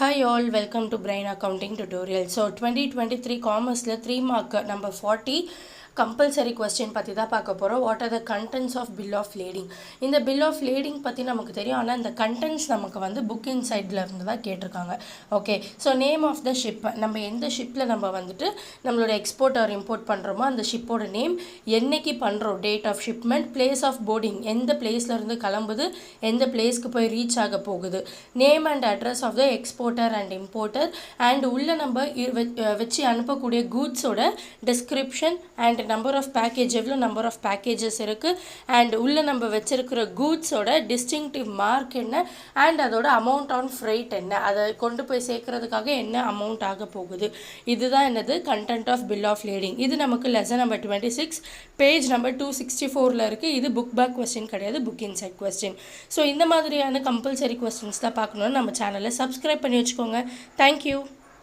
Hi all, welcome to Brain Accounting Tutorial. So 2023 Commerce 3 mark number 40 compulsory question பற்றி தான் பார்க்க போகிறோம். What are the contents of bill of lading. இந்த bill of lading பற்றி நமக்கு தெரியும், ஆனால் இந்த கண்டென்ட்ஸ் நமக்கு வந்து புக் இன்சைடில் இருந்து தான் கேட்டிருக்காங்க. Okay, so name of the ship, நம்ம எந்த ஷிப்பில் நம்ம வந்துட்டு நம்மளோட எக்ஸ்போர்ட் ஆர் இம்போர்ட் பண்ணுறோமோ அந்த ஷிப்போட நேம், என்னைக்கு பண்ணுறோம், date of shipment, place of boarding, எந்த பிளேஸ்லேருந்து கிளம்புது, எந்த பிளேஸ்க்கு போய் ரீச் ஆக போகுது, name and address of the exporter and importer, and உள்ள நம்ம வச்சு அனுப்பக்கூடிய கூட்ஸோட description and number of package, எவ்வளோ நம்பர் ஆஃப் பேக்கேஜஸ் இருக்குது, அண்ட் உள்ளே நம்ம வச்சுருக்கிற கூட்ஸோட டிஸ்டிங்டிவ் மார்க் என்ன, அண்ட் அதோட அமௌண்ட் ஆன் ஃப்ரைட் என்ன, அதை கொண்டு போய் சேர்க்கறதுக்காக என்ன அமௌண்ட் ஆக போகுது. இதுதான் என்னது content of bill of lading. இது நமக்கு லெசன் நம்பர் 26 பேஜ் நம்பர் 264 இருக்குது. இது புக் பேக் கொஸ்டின் கிடையாது, புக் இன்சைட் கொஸ்டின். ஸோ இந்த மாதிரியான கம்பல்சரி கொஸ்டின்ஸ் தான் பார்க்கணுன்னு நம்ம சேனலை சப்ஸ்கிரைப் பண்ணி வச்சுக்கோங்க. தேங்க்யூ.